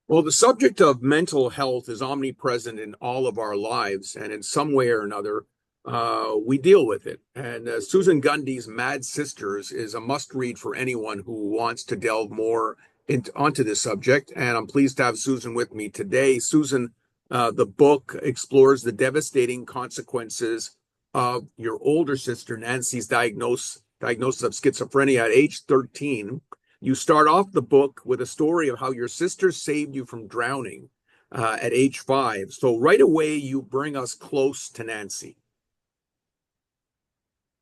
Well, the subject of mental health is omnipresent in all of our lives, and in some way or another, we deal with it. And Susan Gundy's Mad Sisters is a must-read for anyone who wants to delve more onto this subject. And I'm pleased to have Susan with me today. Susan, the book explores the devastating consequences of your older sister Nancy's diagnosis of schizophrenia at age 13. You start off the book with a story of how your sister saved you from drowning at age 5. So right away, you bring us close to Nancy.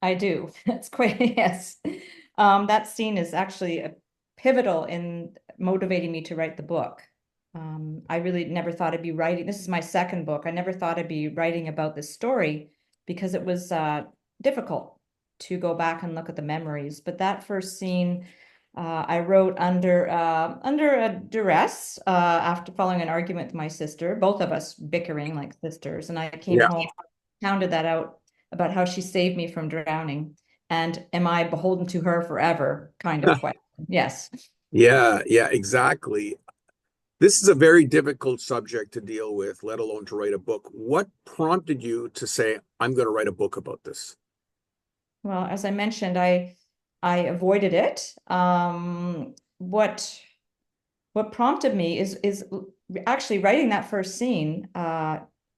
I do. That's quite, yes. That scene is actually pivotal in motivating me to write the book. I really never thought I'd be writing. This is my second book. I never thought I'd be writing about this story because it was difficult to go back and look at the memories. But that first scene, I wrote under a duress after following an argument with my sister, both of us bickering like sisters. And I came Yeah. home, pounded that out about how she saved me from drowning. And am I beholden to her forever? Kind of question. Yes. Yeah, yeah, exactly. This is a very difficult subject to deal with, let alone to write a book. What prompted you to say, I'm going to write a book about this? Well, as I mentioned, I avoided it. What prompted me is actually writing that first scene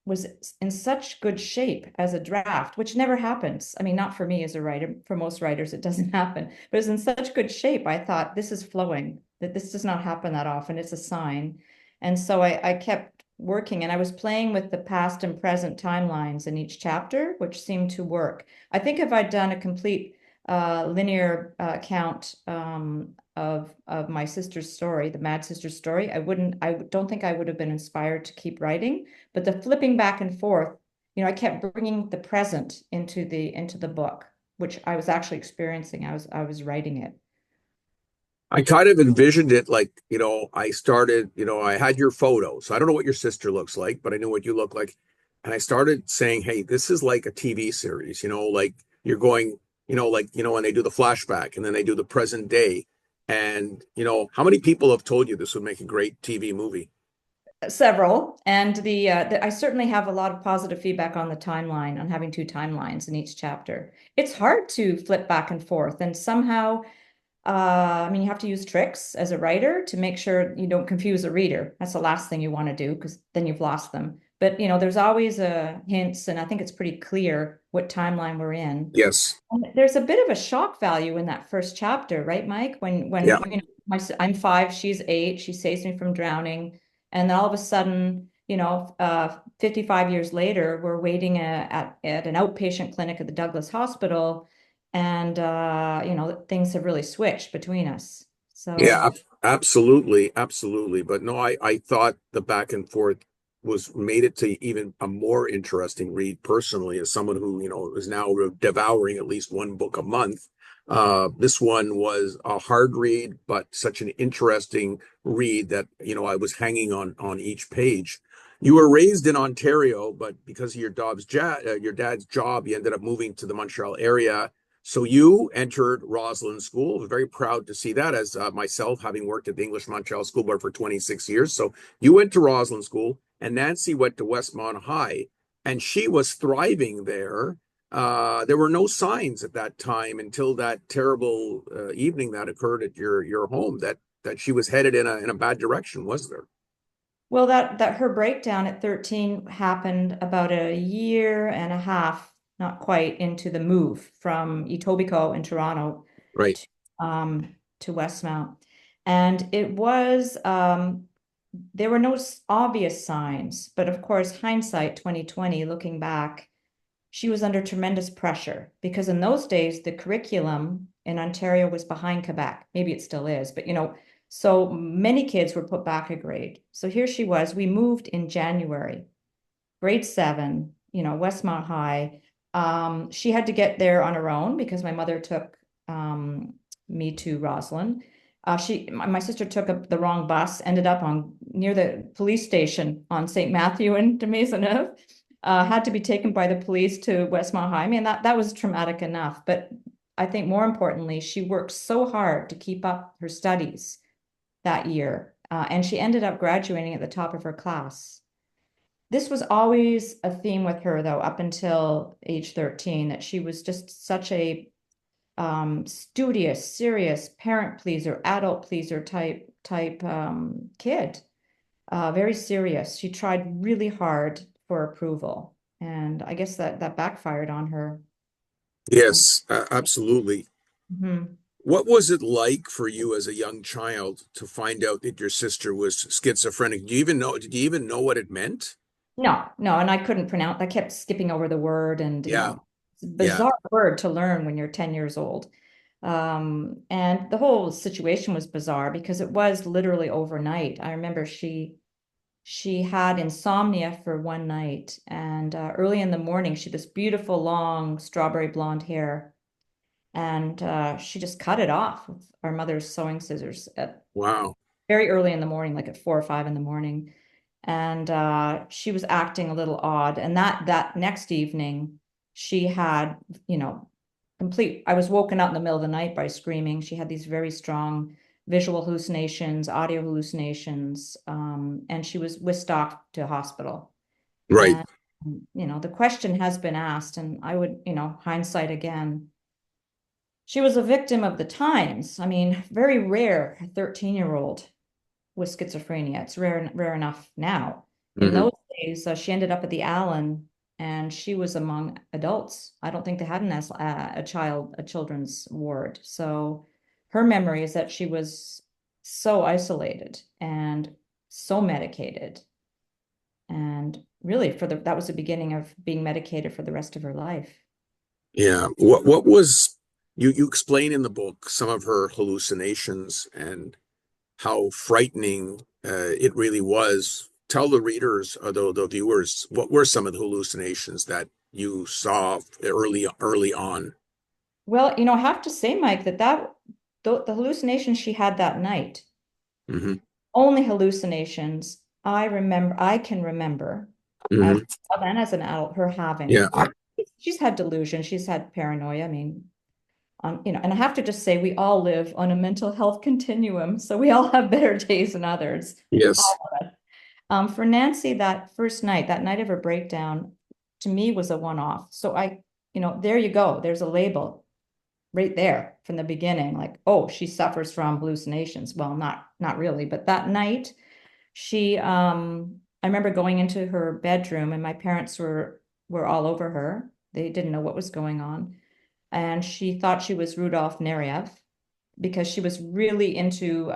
was in such good shape as a draft, which never happens. I mean, not for me as a writer. For most writers, it doesn't happen. But it's in such good shape. I thought this is flowing. That this does not happen that often. It's a sign. And so I kept working, and I was playing with the past and present timelines in each chapter, which seemed to work. I think if I'd done a complete linear account of my sister's story, the Mad Sister's story, I don't think I would have been inspired to keep writing. But the flipping back and forth, I kept bringing the present into the book, which I was actually experiencing. I was writing it. I kind of envisioned it like, I started, I had your photo. So I don't know what your sister looks like, but I knew what you look like. And I started saying, hey, this is like a TV series, like you're going, when they do the flashback and then they do the present day. And, how many people have told you this would make a great TV movie? Several, and I certainly have a lot of positive feedback on the timeline, on having two timelines in each chapter. It's hard to flip back and forth, and somehow I mean, you have to use tricks as a writer to make sure you don't confuse a reader. That's the last thing you want to do because then you've lost them. But there's always hints, and I think it's pretty clear what timeline we're in. Yes. And there's a bit of a shock value in that first chapter, right, Mike? When Yeah. I'm 5, she's 8, she saves me from drowning, and then all of a sudden, 55 years later, we're waiting at an outpatient clinic at the Douglas Hospital, and things have really switched between us. Yeah, So absolutely, absolutely. But no, I thought the back and forth was made it to even a more interesting read personally, as someone who, is now devouring at least one book a month. This one was a hard read, but such an interesting read that, I was hanging on each page. You were raised in Ontario, but because of your dad's job, you ended up moving to the Montreal area. So you entered Roslyn School. I was very proud to see that as myself, having worked at the English Montreal School Board for 26 years. So you went to Roslyn School, and Nancy went to Westmount High, and she was thriving there. There were no signs at that time until that terrible evening that occurred at your home that she was headed in a bad direction, was there? well, that her breakdown at 13 happened about a year and a half, not quite, into the move from Etobicoke in Toronto Right. to, to Westmount. And it was there were no obvious signs, but of course, hindsight 2020, looking back, she was under tremendous pressure because in those days the curriculum in Ontario was behind Quebec. Maybe it still is, but so many kids were put back a grade. So here she was. We moved in January, grade 7, Westmount High. She had to get there on her own because my mother took me to Roslyn. My sister took the wrong bus, ended up on near the police station on St. Matthew and de Maisonneuve. Had to be taken by the police to Westmount High. I mean, that was traumatic enough. But I think more importantly, she worked so hard to keep up her studies that year. and she ended up graduating at the top of her class. This was always a theme with her, though, up until age 13, that she was just such a studious, serious, parent pleaser, adult pleaser type kid. Very serious. She tried really hard for approval, and I guess that backfired on her. Yes, absolutely. Mhm. What was it like for you as a young child to find out that your sister was schizophrenic? Did you even know what it meant? No, no, and I couldn't pronounce. I kept skipping over the word, and Yeah, it's a yeah, bizarre word to learn when you're 10 years old. And the whole situation was bizarre because it was literally overnight. I remember she had insomnia for one night, and early in the morning, she had this beautiful long strawberry blonde hair, and she just cut it off with our mother's sewing scissors at wow, very early in the morning, like at 4 or 5 in the morning. And she was acting a little odd. And that next evening, she had, you know, complete. I was woken up in the middle of the night by screaming. She had these very strong visual hallucinations, audio hallucinations, and she was whisked off to hospital. right. And the question has been asked, and I would, hindsight again, she was a victim of the times. I mean, very rare, a 13-year-old with schizophrenia. It's rare enough now. In Hmm. those days, she ended up at the Allen, and she was among adults. I don't think they had a children's ward. So her memory is that she was so isolated and so medicated, and really that was the beginning of being medicated for the rest of her life. Yeah. What was you explain in the book some of her hallucinations and how frightening it really was. Tell the readers, or the viewers, what were some of the hallucinations that you saw early on? Well, I have to say, Mike, the hallucination she had that night, Hmm. only hallucinations I can remember as Hmm. a child and as an adult, her having. Yeah. She's had delusion, she's had paranoia. I mean, and I have to just say we all live on a mental health continuum, so we all have better days than others. Yes. For Nancy, that first night, that night of her breakdown, to me was a one-off. So there you go. There's a label right there from the beginning, like, oh, she suffers from hallucinations. Well, not really, but that night I remember going into her bedroom, and my parents were all over her. They didn't know what was going on, and she thought she was Rudolph Nureyev because she was really into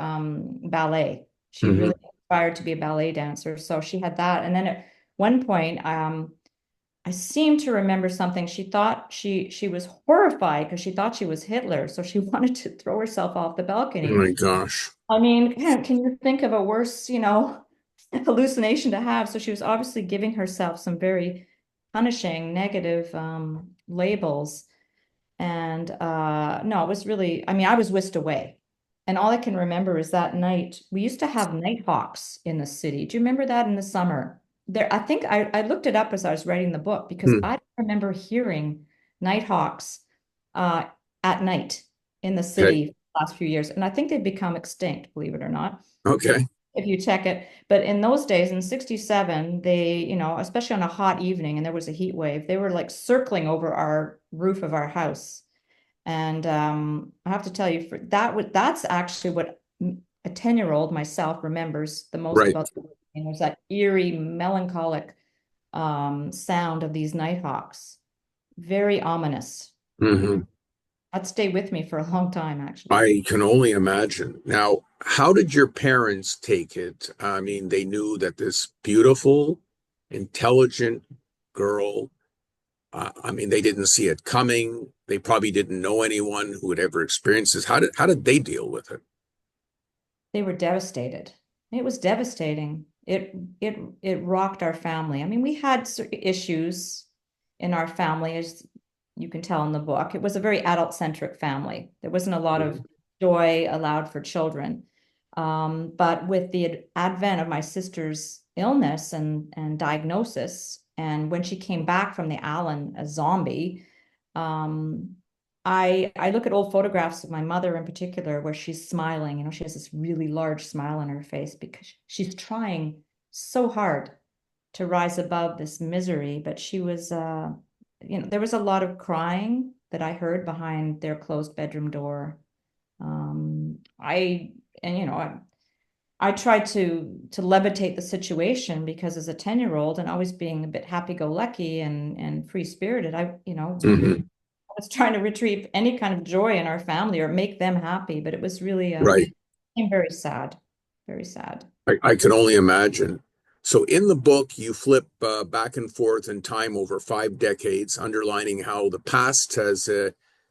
ballet. She Hmm. really aspired to be a ballet dancer, so she had that. And then at one point, I seem to remember something. She thought she was horrified because she thought she was Hitler, so she wanted to throw herself off the Oh balcony. my gosh. I mean, can you think of a worse, hallucination to have? So she was obviously giving herself some very punishing negative labels. And no, it was really, I mean, I was whisked away. And all I can remember is that night, we used to have night hawks in the city. Do you remember that in the summer? I think I looked it up as I was writing the book because Hmm. I don't remember hearing night hawks uh, at night in the Okay. city the last few years. And I think they've become extinct, believe it or not, Okay. if you check it. But in those days, in 67, they, especially on a hot evening and there was a heat wave, they were like circling over our roof of our house. And I have to tell you, that's actually what a 10-year-old myself remembers the most Right. about the thing was that eerie, melancholic sound of these nighthawks. Very ominous. Hmm. That stayed with me for a long time, actually. I can only imagine. Now, how did your parents take it? I mean, they knew that this beautiful, intelligent girl, I mean, they didn't see it coming. They probably didn't know anyone who had ever experienced this. How did they deal with it? They were devastated. It was devastating. It rocked our family. I mean, we had issues in our family, as you can tell in the book. It was a very adult-centric family. There wasn't a lot of Mhm. joy allowed for children. But with the advent of my sister's illness and diagnosis, and when she came back from the Allen a zombie, um, I look at old photographs of my mother in particular where she's smiling, she has this really large smile on her face because she's trying so hard to rise above this misery, but she was there was a lot of crying that I heard behind their closed bedroom door. I and I tried to levitate the situation because as a 10-year-old and always being a bit happy-go-lucky and free-spirited, Mhm. I was trying to retrieve any kind of joy in our family or make them happy, but it was really Right. became very sad, very sad. I can only imagine. So in the book, you flip back and forth in time over 5 decades, underlining how the past has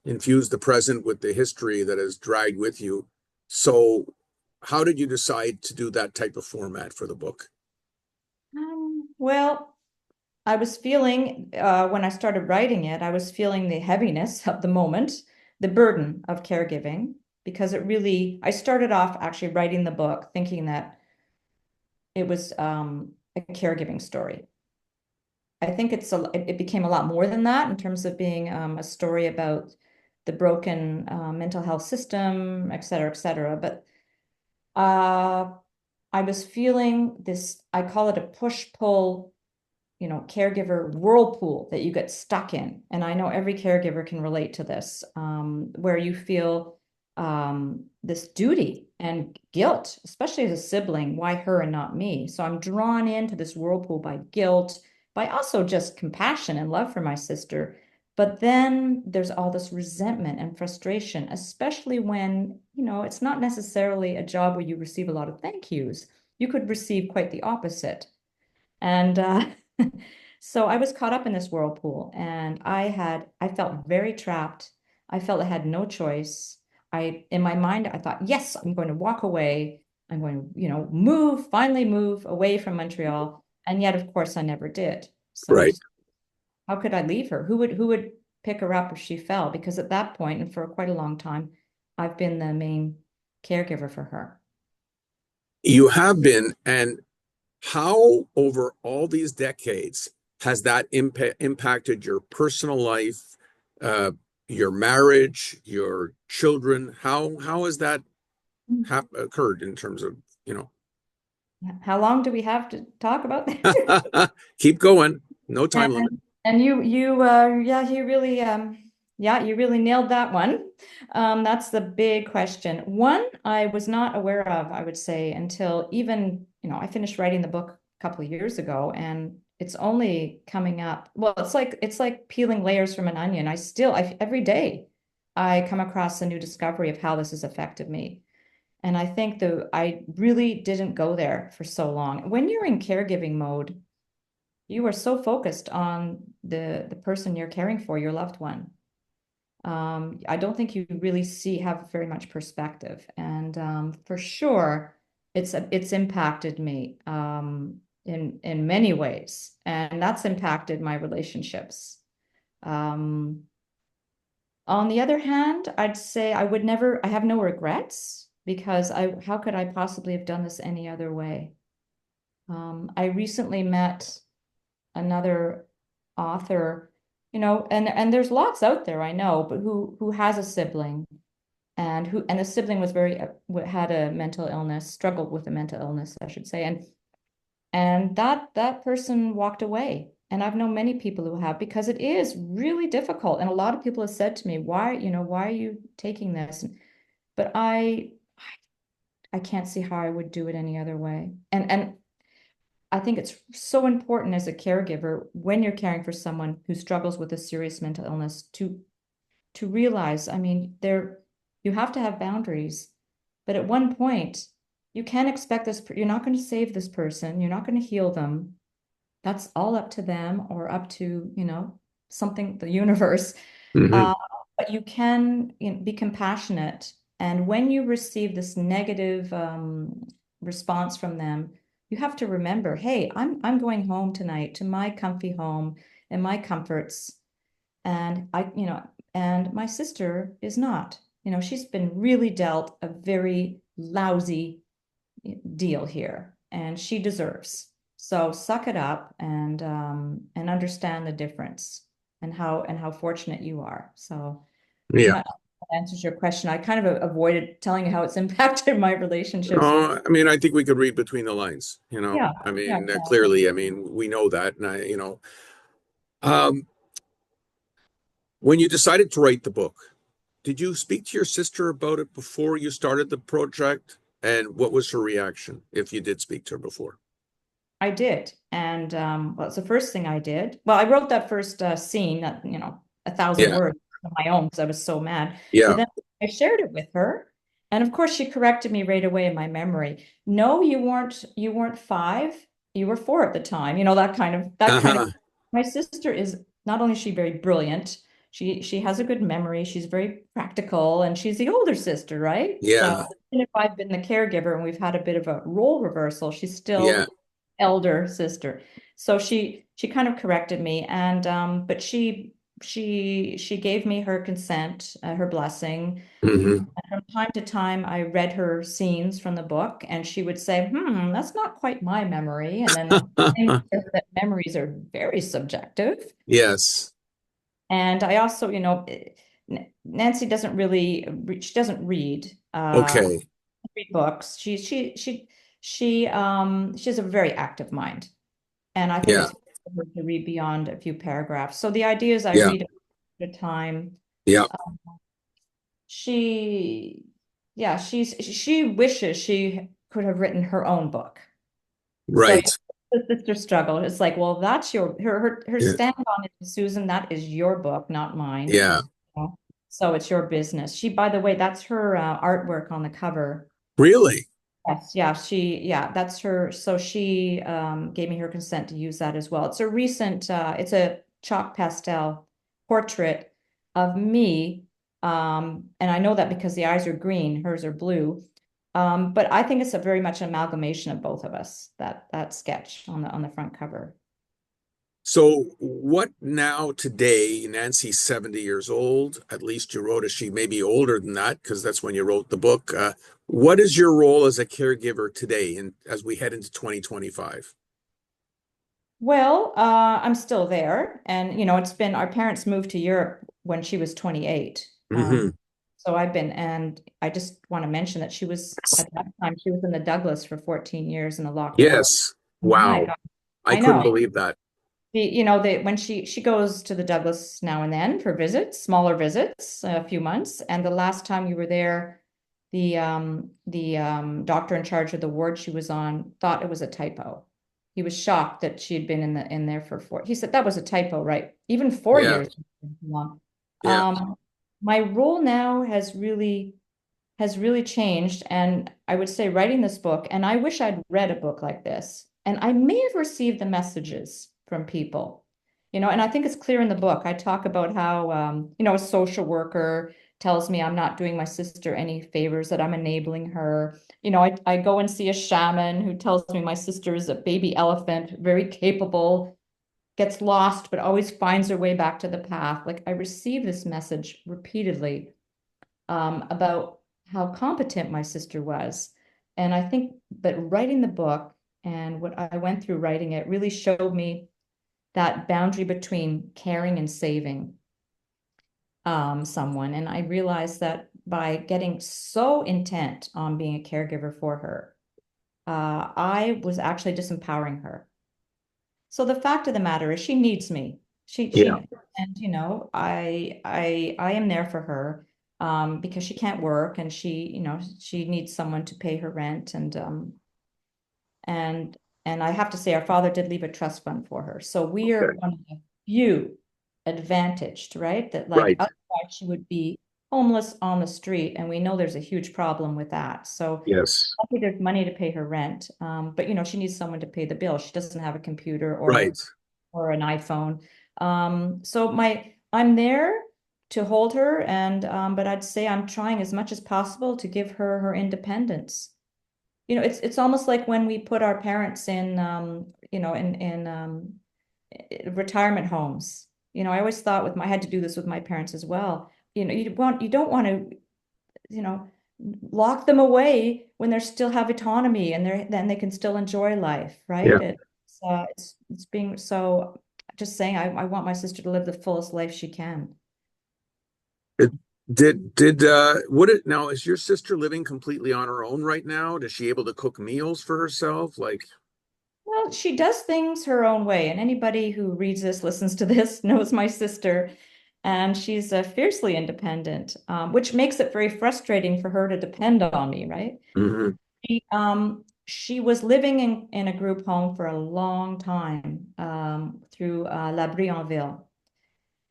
infused the present with the history that has dragged with you. So, how did you decide to do that type of format for the book? Well, I was feeling when I started writing it, I was feeling the heaviness of the moment, the burden of caregiving, because I started off actually writing the book thinking that it was a caregiving story. I think it became a lot more than that in terms of being a story about the broken mental health system, et cetera, et cetera. But uh, I was feeling this, I call it a push-pull caregiver whirlpool that you get stuck in. And I know every caregiver can relate to this, where you feel this duty and guilt, especially as a sibling, why her and not me? So I'm drawn into this whirlpool by guilt, by also just compassion and love for my sister. But then there's all this resentment and frustration, especially when, it's not necessarily a job where you receive a lot of thank yous. You could receive quite the opposite. And so I was caught up in this whirlpool and I felt very trapped. I felt I had no choice. In my mind, I thought, yes, I'm going to walk away. I'm going to, finally move away from Montreal. And yet, of course, I never did. So Right. how could I leave her? Who would pick her up if she fell? Because at that point, and for quite a long time, I've been the main caregiver for her. You have been, and how over all these decades has that impacted your personal life, uh, your marriage, your children? How has that occurred in terms of, you know, How long do we have to talk about this? keep going, no time limit. And yeah, you really nailed that one. That's the big question. One I was not aware of, I would say, until even, I finished writing the book a couple of years ago, and it's only coming up. Well, it's like peeling layers from an onion. Every day I come across a new discovery of how this has affected me. And I think that I really didn't go there for so long. When you're in caregiving mode, you are so focused on the person you're caring for, your loved one. I don't think you really have very much perspective, and for sure, it's impacted me in many ways, and that's impacted my relationships. Um, on the other hand, I'd say I would never. I have no regrets because how could I possibly have done this any other way? I recently met another author, and there's lots out there I know, but who has a sibling and the sibling was had a mental illness, struggled with a mental illness, I should say, and that person walked away. And I've known many people who have because it is really difficult. And a lot of people have said to me, why are you taking this? But I can't see how I would do it any other way. And I think it's so important as a caregiver when you're caring for someone who struggles with a serious mental illness to realize, I mean, you have to have boundaries, but at one point, you can't expect you're not going to save this person, you're not going to heal them. That's all up to them or up to, something, the universe. Hmm. Uh, but you can, be compassionate. And when you receive this negative response from them, you have to remember, hey, I'm going home tonight to my comfy home and my comforts. And and my sister is not. She's been really dealt a very lousy deal here, and she deserves. So suck it up and understand the difference and how fortunate you are. So Yeah. That answers your question. I kind of avoided telling you how it's impacted my relationships. I mean, I think we could read between the lines, you know. Yeah, I yeah, mean, exactly. clearly, I mean, we know that, and um, when you decided to write the book, did you speak to your sister about it before you started the project? And what was her reaction if you did speak to her before? I did. And well, it's the first thing I did. Well, I wrote that first scene that, 1,000 Yeah, words of my own because I was so mad. But yeah, then I shared it with her. And of course she corrected me right away in my memory. No, you weren't 5, you were 4 at the time. That kind of uh-huh. my sister is not only is she very brilliant, she has a good memory, she's very practical, and she's the older sister, right? So Yeah, even if I've been the caregiver and we've had a bit of a role reversal, she's yeah. still elder sister. So she kind of corrected me, and but she gave me her consent, her blessing. Hmm. From time to time, I read her scenes from the book, and she would say, that's not quite my memory." And then that memories are very subjective. Yes. And I also, Nancy doesn't really, she doesn't Okay. read books. She has a very active mind. And I think Yeah, it's for her to read beyond a few paragraphs. So the idea is I yeah, read at a time. yeah. She, yeah, she wishes she could have written her own book. So Right. the sister struggle. It's like, well, that's her Yeah, stand on it, Susan. That is your book, not mine. yeah. So it's your business. By the way, that's her artwork on the cover. Really? Yes, yeah, that's her. So she gave me her consent to use that as well. It's a chalk pastel portrait of me. And I know that because the eyes are green, hers are blue. But I think it's a very much amalgamation of both of us, that sketch on the front cover. So, what now today? Nancy's 70 years old. At least you wrote it. She may be older than that because that's when you wrote the book. What is your role as a caregiver today and as we head into 2025? Well, I'm still there, and it's been our parents moved to Europe when she was 28. Hmm. So and I just want to mention that she was at that time she was in the Douglas for 14 years in the locked ward. Yes. My Wow. God, I I couldn't know. believe that. When she goes to the Douglas now and then for visits, smaller visits, a few months, and the last time we were there, the doctor in charge of the ward she was on thought it was a typo. He was shocked that she had been in there for 4. He said that was a typo, right? Even 4 years Yeah. is too long. Yeah. My role now has really changed, and I would say writing this book, and I wish I'd read a book like this, and I may have received the messages from people, and I think it's clear in the book. I talk about how, a social worker tells me I'm not doing my sister any favors, that I'm enabling her. I go and see a shaman who tells me my sister is a baby elephant, very capable, gets lost, but always finds her way back to the path. Like, I receive this message repeatedly about how competent my sister was. And I think that writing the book and what I went through writing it really showed me that boundary between caring and saving someone. And I realized that by getting so intent on being a caregiver for her, I was actually disempowering her. So the fact of the matter is she needs me. Yeah. And I am there for her because she can't work, and she needs someone to pay her rent, and I have to say our father did leave a trust fund for her. So we are Okay. one of the few advantaged, right? That, like, Right. otherwise she would be homeless on the street, and we know there's a huge problem with that. So Yes. luckily there's money to pay her rent, but she needs someone to pay the bill. She doesn't have a computer Right. or an iPhone. So I'm there to hold her, and but I'd say I'm trying as much as possible to give her her independence. It's almost like when we put our parents in retirement homes. I always thought I had to do this with my parents as well. You don't want to, you know, lock them away when they still have autonomy, and then they can still enjoy life, Yeah. right? It's being so, just saying, I want my sister to live the fullest life she can. Would it now, is your sister living completely on her own right now? Is she able to cook meals for herself? Like, Well, she does things her own way, and anybody who reads this, listens to this, knows my sister, and she's fiercely independent, which makes it very frustrating for her to depend on me, right? mhm. She was living in a group home for a long time through L'Abri en Ville,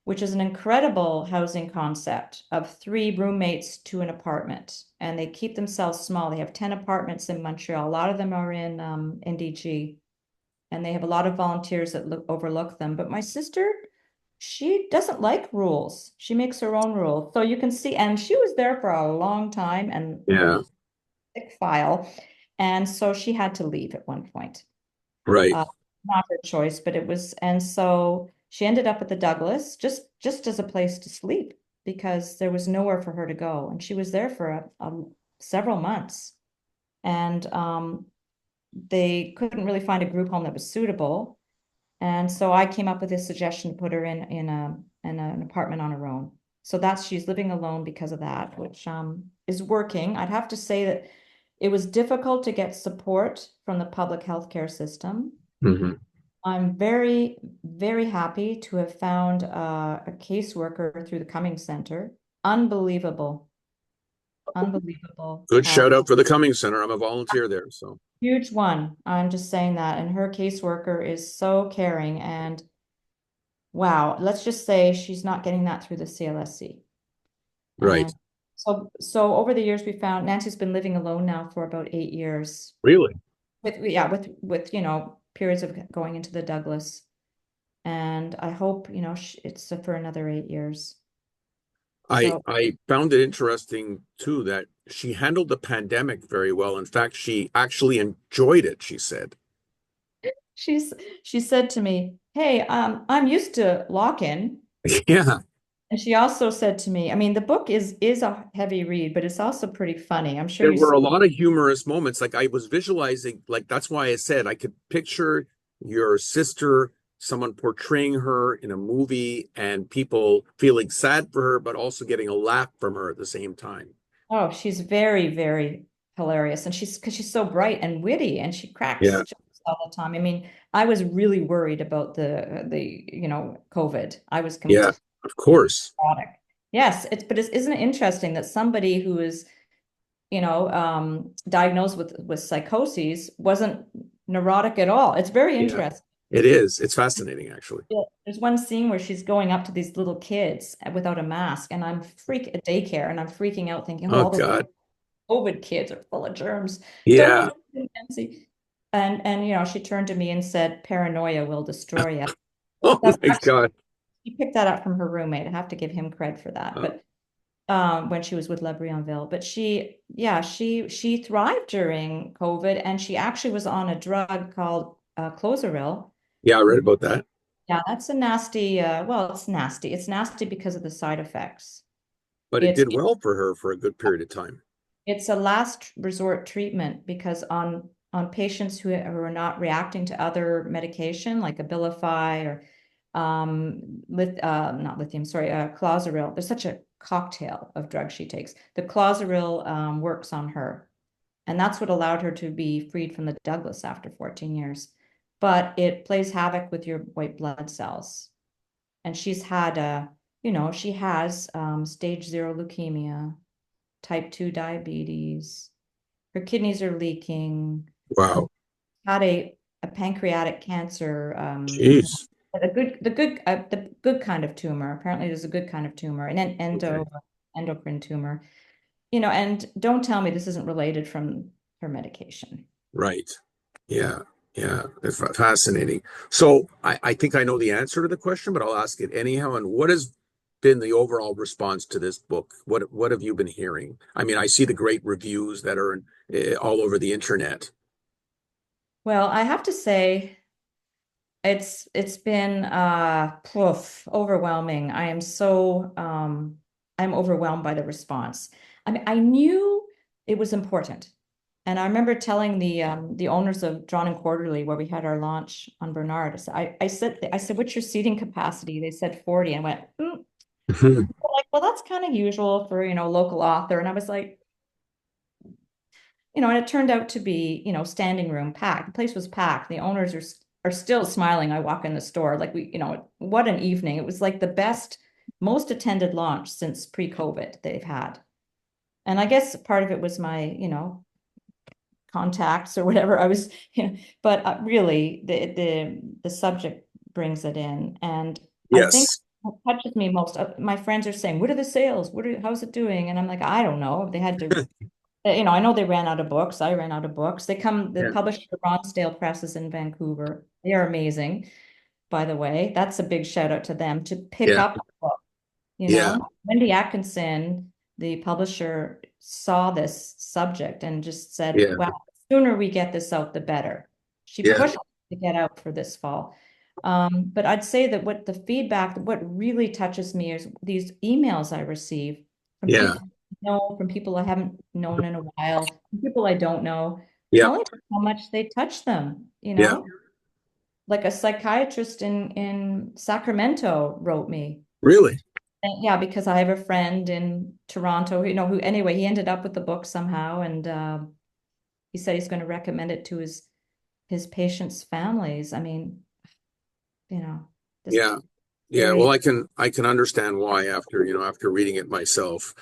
which is an incredible housing concept of three roommates to an apartment. And they keep themselves small. They have 10 apartments in Montreal. A lot of them are in NDG, and they have a lot of volunteers that overlook them. But my sister, she doesn't like rules. She makes her own rules. So you can see, and she was there for a long time and with Yeah, a thick file. And so she had to leave at one point. right. Uh, Not her choice, but it was, and so she ended up at the Douglas just as a place to sleep because there was nowhere for her to go, and she was there for several months, and they couldn't really find a group home that was suitable, and so I came up with this suggestion to put her in an apartment on her own. So that's she's living alone because of that, which is working. I'd have to say that it was difficult to get support from the public healthcare system. Hmm. I'm very, very happy to have found a caseworker through the Cummings Center. Unbelievable, unbelievable. Good shout out for the Cummings Center. I'm a volunteer there, so Huge one. I'm just saying that. And her caseworker is so caring. And wow, let's just say she's not getting that through the CLSC. right. And so over the years, we found Nancy's been living alone now for about 8 years. Really? With periods of going into the Douglas. And I hope, it's for another 8 years. I So I found it interesting too that she handled the pandemic very well. In fact, she actually enjoyed it, she said. she's she said to me, "Hey, I'm used to lock-in." Yeah. And she also said to me, I mean, the book is a heavy read, but it's also pretty funny. I'm sure There you were saw. a lot of humorous moments. Like I was visualizing, like that's why I said I could picture your sister, someone portraying her in a movie, and people feeling sad for her, but also getting a laugh from her at the same time. Oh, she's very, very hilarious. And because she's so bright and witty and she cracks Yeah. jokes all the time. I mean, I was really worried about COVID. I was Yeah. completely Of course. neurotic. Yes, isn't it interesting that somebody who is diagnosed with psychoses wasn't neurotic at all. It's very Yeah. interesting. It is. It's fascinating, actually. Yeah. There's one scene where she's going up to these little kids without a mask, and I'm at daycare, and I'm freaking out, thinking, oh, Oh all those God. COVID kids are full of germs. Don't Yeah. do it, Nancy. And she turned to me and said, "Paranoia will destroy you." Oh That's my actually God. she picked that up from her roommate. I have to give him credit for that. Uh, But when she was with La Brionville. But she thrived during COVID, and she actually was on a drug called Clozaril. yeah, I read about that. Yeah, that's a nasty. Well, it's nasty. It's nasty because of the side effects. But it It's did well for her for a good period of time. it's a last resort treatment because on patients who are not reacting to other medication like Abilify or not lithium, sorry, Clozaril. There's such a cocktail of drugs she takes. The Clozaril works on her, and that's what allowed her to be freed from the Douglas after 14 years. But it plays havoc with your white blood cells, and she has stage 0 leukemia, type 2 diabetes. Her kidneys are leaking. Wow. Had a pancreatic cancer, Jeez. the good kind of tumor. Apparently, there's a good kind of tumor, and an Okay. endocrine tumor. And don't tell me this isn't related from her medication. Right. Yeah. Yeah. It's fascinating. So I think I know the answer to the question, but I'll ask it anyhow. And what has been the overall response to this book? What have you been hearing? I mean, I see the great reviews that are all over the internet. Well, I have to say, it's been overwhelming. I'm overwhelmed by the response. I mean, I knew it was important. And I remember telling the owners of Drawn and Quarterly, where we had our launch on Bernard, I said, what's your seating capacity? They said 40. I went, like, well, that's kind of usual for, local author. And I was like, and it turned out to be, standing room packed. The place was packed. The owners are still smiling. I walk in the store, like what an evening. It was like the best, most attended launch since pre-COVID they've had. And I guess part of it was my, contacts or whatever. I was, but really the subject brings it in. And I think Yes. what touches me most, my friends are saying, what are the sales? How's it doing? And I'm like, I don't know. They had to, I know they ran out of books. I ran out of books. The Yeah. publisher, Ronsdale Presses in Vancouver. They are amazing, by the way. That's a big shout out to them to pick Yeah. up the book. Yeah. Wendy Atkinson, the publisher, saw this subject and just said, Yeah. wow, the sooner we get this out, the better. She Yeah. pushed to get out for this fall. But I'd say that what really touches me is these emails I receive from Yeah. people I know, from people I haven't known in a while, from people I don't know, Yeah. telling me how much they touch them, Yeah. like a psychiatrist in Sacramento wrote me. Really? And yeah, because I have a friend in Toronto, who anyway, he ended up with the book somehow, and he said he's going to recommend it to his patients' families. I mean, just Yeah. Yeah. Well, very. I can understand why after reading it myself.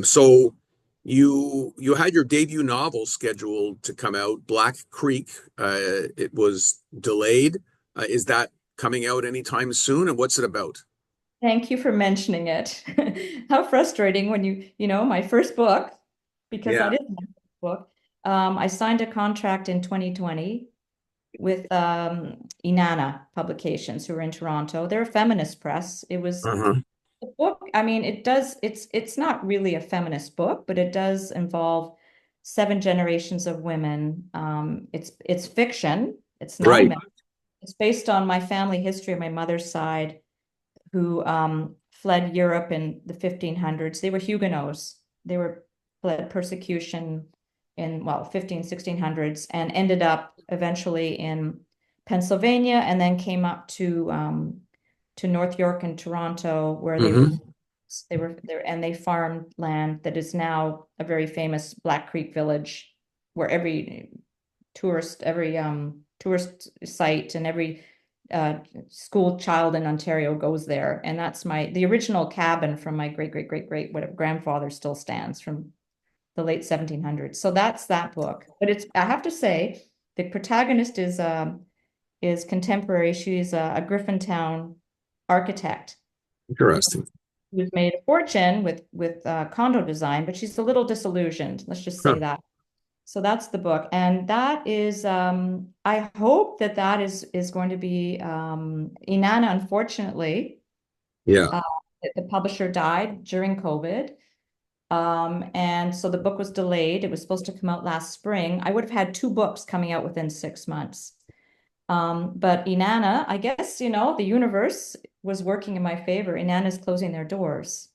So you had your debut novel scheduled to come out, Black Creek. It was delayed. Is that coming out anytime soon? And what's it about? Thank you for mentioning it. How frustrating when my first book, because Yeah. that is my first book. I signed a contract in 2020 with Inanna Publications, who are in Toronto. They're a feminist press. It was Uh-huh. the book. I mean, it's not really a feminist book, but it does involve seven generations of women. It's fiction. It's not a Right. myth. It's based on my family history on my mother's side, who fled Europe in the 1500s. They were Huguenots. They were fled persecution in, well, 15, 1600s, and ended up eventually in Pennsylvania, and then came up to North York and Toronto, where Hmm. they were there, and they farmed land that is now a very famous Black Creek village, where every tourist site and every uh, school child in Ontario goes there. And that's the original cabin from my great, great, great, great, whatever grandfather still stands from the late 1700s. So that's that book. But I have to say, the protagonist is contemporary. She's a Griffintown architect Interesting. who's made a fortune with condo design, but she's a little disillusioned. Let's just Huh. say that. So that's the book, and that is. I hope that is going to be Inanna. Unfortunately, Yeah. uh, the publisher died during COVID, and so the book was delayed. It was supposed to come out last spring. I would have had two books coming out within 6 months. But Inanna, I guess, the universe was working in my favor. Inanna's closing their doors.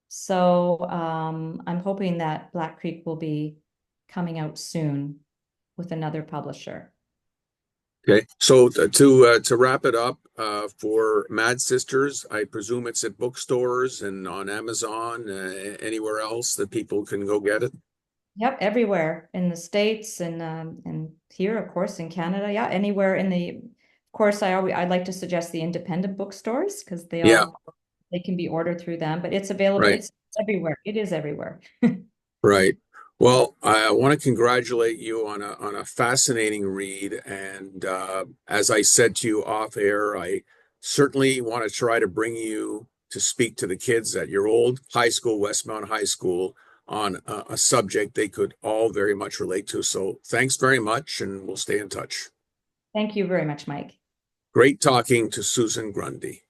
So I'm hoping that Black Creek will be coming out soon with another publisher. Okay. So to wrap it up, for Mad Sisters, I presume it's at bookstores and on Amazon, anywhere else that people can go get it. Yep, everywhere in the States and here, of course, in Canada. Yeah, anywhere of course, I'd like to suggest the independent bookstores because Yeah. they can be ordered through them, but it's available. Right. It's everywhere. It is everywhere. Right. Well, I want to congratulate you on a fascinating read, and as I said to you off air, I certainly want to try to bring you to speak to the kids at your old high school, Westmount High School, on a subject they could all very much relate to. So, thanks very much, and we'll stay in touch. Thank you very much, Mike. Great talking to Susan Grundy.